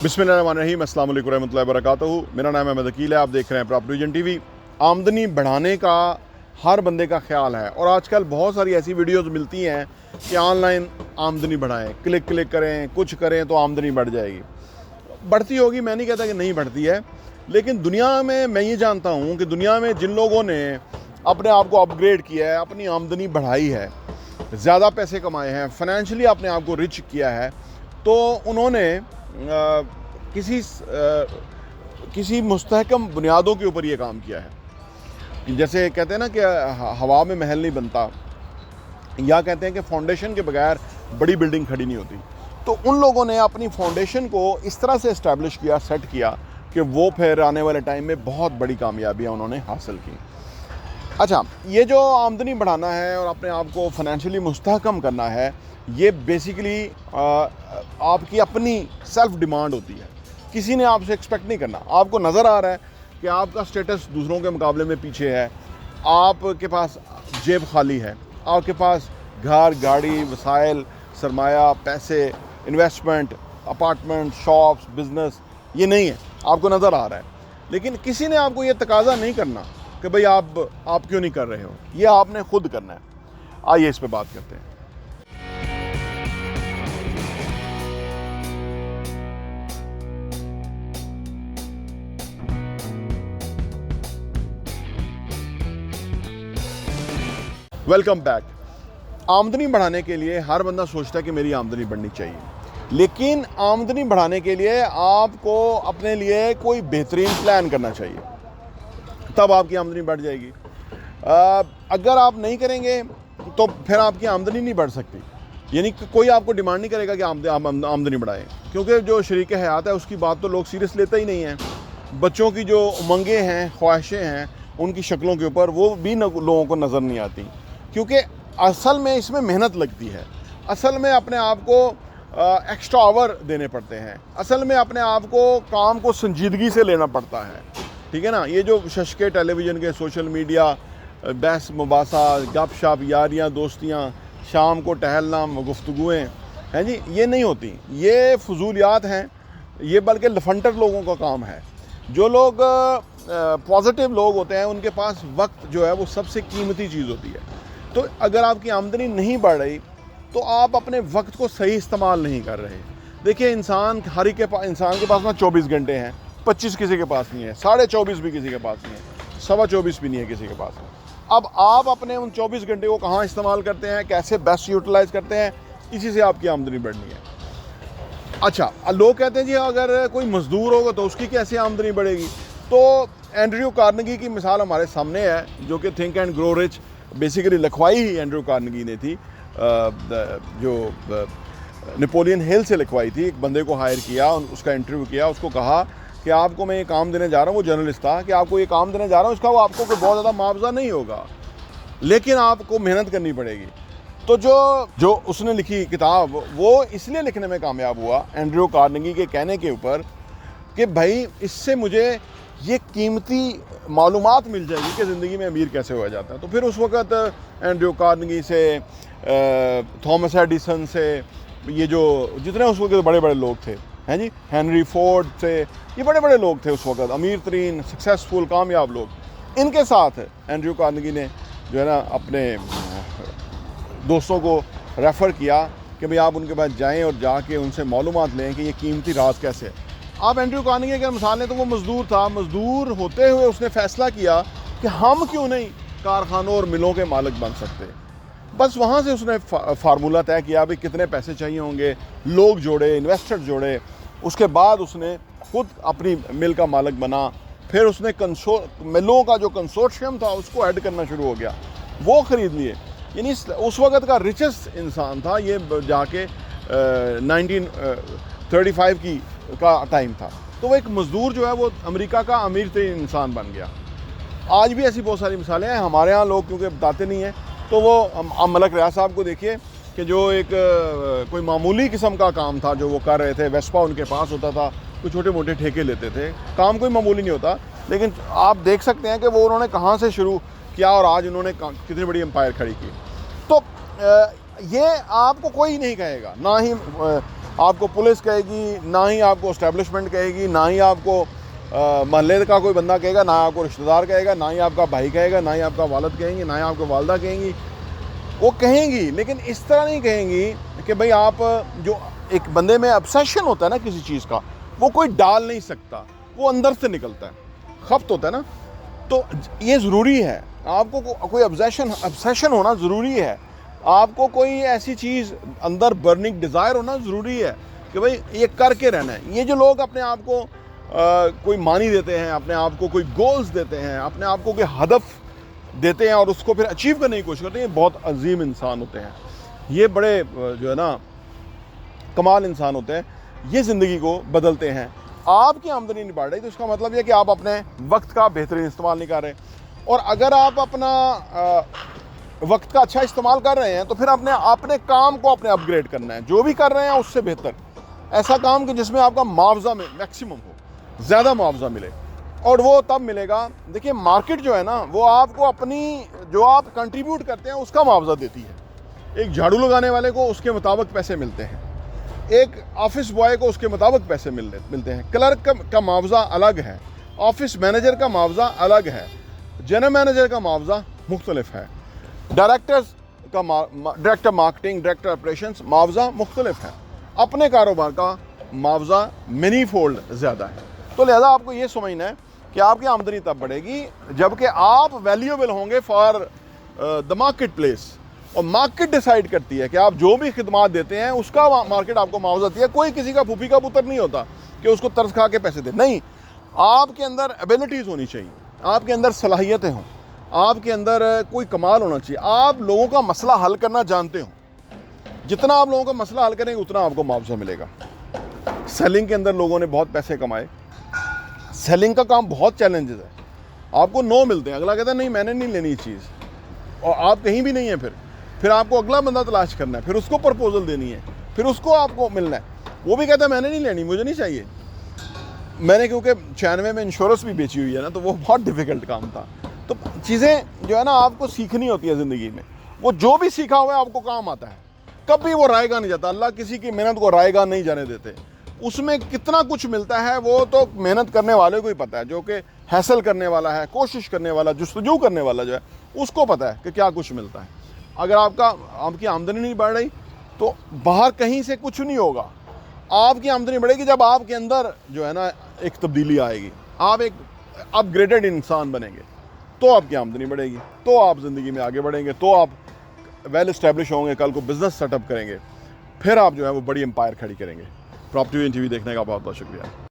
बिस्मिल्लाहिर्रहमानिर्रहीम, अस्सलाम वालेकुम रहमतुल्लाहि व बरकातहू। मेरा नाम अहमद अकील है। आप देख रहे हैं प्रॉपर्टी विजन टीवी। आमदनी बढ़ाने का हर बंदे का ख्याल है और आजकल बहुत सारी ऐसी वीडियोस मिलती हैं कि ऑनलाइन आमदनी बढ़ाएं, क्लिक करें, कुछ करें तो आमदनी बढ़ जाएगी। बढ़ती होगी, मैं नहीं कहता कि नहीं बढ़ती है, लेकिन दुनिया में मैं ये जानता हूँ कि दुनिया में जिन लोगों ने अपने आप को अपग्रेड किया है, अपनी आमदनी बढ़ाई है, ज़्यादा पैसे कमाए हैं, फाइनेंशियली अपने आप को रिच किया है, तो उन्होंने किसी मुस्तहकम बुनियादों के ऊपर ये काम किया है। जैसे कहते हैं ना कि हवा में महल नहीं बनता, या कहते हैं कि फाउंडेशन के बगैर बड़ी बिल्डिंग खड़ी नहीं होती। तो उन लोगों ने अपनी फाउंडेशन को इस तरह से इस्टेब्लिश किया, सेट किया कि वो फिर आने वाले टाइम में बहुत बड़ी कामयाबियाँ उन्होंने हासिल की। अच्छा, ये जो आमदनी बढ़ाना है और अपने आप को फाइनेंशियली मुस्तहकम करना है, ये बेसिकली आपकी अपनी सेल्फ डिमांड होती है। किसी ने आपसे एक्सपेक्ट नहीं करना। आपको नज़र आ रहा है कि आपका स्टेटस दूसरों के मुकाबले में पीछे है, आपके पास जेब खाली है, आपके पास घर, गाड़ी, वसाइल, सरमाया, पैसे, इन्वेस्टमेंट, अपार्टमेंट, शॉप्स, बिजनेस, ये नहीं है, आपको नज़र आ रहा है। लेकिन किसी ने आपको ये तकाजा नहीं करना कि भाई आप क्यों नहीं कर रहे हो, ये आपने खुद करना है। आइए इस पे बात करते हैं। Welcome back. आमदनी बढ़ाने के लिए हर बंदा सोचता है कि मेरी आमदनी बढ़नी चाहिए, लेकिन आमदनी बढ़ाने के लिए आपको अपने लिए कोई बेहतरीन प्लान करना चाहिए, तब आपकी आमदनी बढ़ जाएगी। अगर आप नहीं करेंगे तो फिर आपकी आमदनी नहीं बढ़ सकती। यानी कि कोई आपको डिमांड नहीं करेगा कि आमदनी बढ़ाएं, क्योंकि जो शरीक हयात है उसकी बात तो लोग सीरियस लेते ही नहीं हैं। बच्चों की जो उमंगें हैं, ख्वाहिशें हैं, उनकी शक्लों के ऊपर वो भी लोगों को नज़र नहीं आती, क्योंकि असल में इसमें मेहनत लगती है। असल में अपने आप को एक्स्ट्रा आवर देने पड़ते हैं। असल में अपने आप को काम को संजीदगी से लेना पड़ता है, ठीक है ना। ये जो शशके टेलीविज़न के, सोशल मीडिया, बहस मुबासा, गप शप, यारियाँ, दोस्तियाँ, शाम को टहलना, गुफ्तगुएँ हैं जी, ये नहीं होती, ये फजूलियात हैं। ये बल्कि लफंटर लोगों का काम है। जो लोग पॉजिटिव लोग होते हैं, उनके पास वक्त जो है वो सबसे कीमती चीज़ होती है। तो अगर आपकी आमदनी नहीं बढ़ रही तो आप अपने वक्त को सही इस्तेमाल नहीं कर रहे। देखिए, इंसान के पास ना 24 घंटे हैं, 25 किसी के पास नहीं है, 24.5 भी किसी के पास नहीं है, 24.25 भी नहीं है किसी के पास। अब आप अपने उन 24 घंटे को कहाँ इस्तेमाल करते हैं, कैसे बेस्ट यूटिलाइज़ करते हैं, इसी से आपकी आमदनी बढ़नी है। अच्छा, लोग कहते हैं जी अगर कोई मज़दूर होगा तो उसकी कैसे आमदनी बढ़ेगी। तो एंड्रयू कार्नेगी की मिसाल हमारे सामने है, जो कि think and grow rich basically लिखवाई ही एंड्रयू कार्नेगी ने थी, जो नेपोलियन हिल से लिखवाई थी। एक बंदे को हायर किया, उसका इंटरव्यू किया, उसको कहा कि आपको मैं ये काम देने जा रहा हूँ, वो जर्नलिस्ट था, कि आपको ये काम देने जा रहा हूँ, इसका वो आपको कोई बहुत ज़्यादा मुआवजा नहीं होगा, लेकिन आपको मेहनत करनी पड़ेगी। तो जो उसने लिखी किताब, वो इसलिए लिखने में कामयाब हुआ एंड्रयू कार्नेगी के कहने के ऊपर कि भाई इससे मुझे ये कीमती मालूमात मिल जाएगी कि ज़िंदगी में अमीर कैसे हुआ जाता है। तो फिर उस वक़्त एंड्रयू कार्नेगी से, थॉमस एडिसन से, ये जो जितने उस वक़्त बड़े बड़े लोग थे, हैं जी, हेनरी फोर्ड से, ये बड़े बड़े लोग थे उस वक़्त, अमीर तरीन, सक्सेसफुल, कामयाब लोग। इनके साथ एंड्रयू कार्नेगी ने जो है ना अपने दोस्तों को रेफ़र किया कि भाई आप उनके पास जाएं और जाके उनसे मालूमात लें कि ये कीमती राज कैसे है। आप एंड्रयू कार्नेगी अगर मिसाल लें तो वो मज़दूर था। मज़दूर होते हुए उसने फ़ैसला किया कि हम क्यों नहीं कारखानों और मिलों के मालिक बन सकते। बस वहाँ से उसने फार्मूला तय किया, भाई कितने पैसे चाहिए होंगे, लोग जोड़े, इन्वेस्टर जोड़े, उसके बाद उसने खुद अपनी मिल का मालिक बना। फिर उसने मिलों का जो कंसोर्शियम था उसको ऐड करना शुरू हो गया, वो ख़रीद लिए। यानी उस वक़्त का रिचेस्ट इंसान था ये, जाके 1935 का टाइम था। तो वो एक मज़दूर जो है वो अमेरिका का अमीर तरीन इंसान बन गया। आज भी ऐसी बहुत सारी मिसालें हैं। हमारे यहाँ लोग क्योंकि बताते नहीं हैं, तो वो आप मलक रियाज साहब को देखिए कि जो एक कोई मामूली किस्म का काम था जो वो कर रहे थे, वेस्पा उनके पास होता था, कोई छोटे मोटे ठेके लेते थे, काम कोई मामूली नहीं होता, लेकिन आप देख सकते हैं कि वो उन्होंने कहाँ से शुरू किया और आज उन्होंने कितनी बड़ी एम्पायर खड़ी की। तो ये आपको कोई नहीं कहेगा, ना ही आपको पुलिस कहेगी, ना ही आपको एस्टेब्लिशमेंट कहेगी, ना ही आपको मोहल्ले का कोई बंदा कहेगा, ना आपको रिश्तेदार कहेगा, ना ही आपका भाई कहेगा, ना ही आपका वालिद कहेंगी, ना ही आपको वालदा कहेंगी। वो कहेंगी लेकिन इस तरह नहीं कहेंगी कि भाई आप, जो एक बंदे में ऑब्सेशन होता है ना किसी चीज़ का, वो कोई डाल नहीं सकता, वो अंदर से निकलता है, खपत होता है ना। तो ये ज़रूरी है, आपको कोई ऑब्सेशन होना ज़रूरी है, आपको कोई ऐसी चीज़ अंदर बर्निंग डिज़ायर होना ज़रूरी है कि भाई ये करके रहना है। ये जो लोग अपने आप को कोई मानी देते हैं, अपने आप को कोई गोल्स देते हैं, अपने आप को कोई हदफ देते हैं और उसको फिर अचीव करने की कोशिश करते हैं, ये बहुत अजीम इंसान होते हैं, ये बड़े जो है ना कमाल इंसान होते हैं, ये ज़िंदगी को बदलते हैं। आपकी आमदनी नहीं बढ़ रही तो इसका मतलब यह कि आप अपने वक्त का बेहतरीन इस्तेमाल नहीं कर रहे, और अगर आप अपना वक्त का अच्छा इस्तेमाल कर रहे हैं तो फिर अपने काम को अपने अपग्रेड करना है, जो भी कर रहे हैं उससे बेहतर ऐसा काम कि जिसमें आपका मुआवजा में मैक्सिमम हो, ज़्यादा मुआवजा मिले। और वो तब मिलेगा, देखिए मार्केट जो है ना वो आपको अपनी जो आप कंट्रीब्यूट करते हैं उसका मुआवजा देती है। एक झाड़ू लगाने वाले को उसके मुताबिक पैसे मिलते हैं, एक ऑफिस बॉय को उसके मुताबिक पैसे मिलते हैं, क्लर्क का मुआवजा अलग है, ऑफिस मैनेजर का मुआवजा अलग है, जनरल मैनेजर का मुआवजा मुख्तलिफ है, डायरेक्टर मार्केटिंग, डायरेक्टर ऑपरेशंस मुआवजा मुख्तलिफ है, अपने कारोबार का मुआवजा मैनी फोल्ड ज़्यादा है। तो लिहाजा आपको ये समझना है कि आपकी आमदनी तब बढ़ेगी जबकि आप वैल्यूएबल होंगे फॉर द मार्केट प्लेस, और मार्केट डिसाइड करती है कि आप जो भी खिदमात देते हैं उसका मार्केट आपको मुआवजा देती है। कोई किसी का फूफी का पुत्र नहीं होता कि उसको तरस खा के पैसे दे, नहीं, आपके अंदर एबिलिटीज़ होनी चाहिए, आपके अंदर सलाहियतें हों, आपके अंदर कोई कमाल होना चाहिए, आप लोगों का मसला हल करना जानते हो। जितना आप लोगों का मसला हल करेंगे उतना आपको मुआवजा मिलेगा। सेलिंग के अंदर लोगों ने बहुत पैसे कमाए, सेलिंग का काम बहुत चैलेंजेस है, आपको नो मिलते हैं, अगला कहता है नहीं मैंने नहीं लेनी चीज़, और आप कहीं भी नहीं है, फिर आपको अगला बंदा तलाश करना है, फिर उसको प्रपोजल देनी है, फिर उसको आपको मिलना है, वो भी कहता है मैंने नहीं लेनी, मुझे नहीं चाहिए। मैंने क्योंकि 96 में इंश्योरेंस भी बेची हुई है ना, तो वो बहुत डिफ़िकल्ट काम था। तो चीज़ें जो है ना आपको सीखनी होती है ज़िंदगी में, वो जो भी सीखा हुआ है आपको काम आता है, कभी वो रायगा नहीं जाता। अल्लाह किसी की मेहनत को रायगा नहीं जाने देते, उसमें कितना कुछ मिलता है वो तो मेहनत करने वाले को ही पता है, जो कि हैसल करने वाला है, कोशिश करने वाला, जुस्तजू करने वाला जो है उसको पता है कि क्या कुछ मिलता है। अगर आपकी आमदनी नहीं बढ़ रही तो बाहर कहीं से कुछ नहीं होगा, आपकी आमदनी बढ़ेगी जब आपके अंदर जो है ना एक तब्दीली आएगी, आप एक अपग्रेडेड इंसान बनेंगे, तो आपकी आमदनी बढ़ेगी, तो आप ज़िंदगी में आगे बढ़ेंगे, तो आप वेल इस्टेब्लिश होंगे, कल को बिज़नेस सेटअप करेंगे, फिर आप जो है वो बड़ी एम्पायर खड़ी करेंगे। प्रॉपर्टी टीवी देखने का बहुत बहुत शुक्रिया।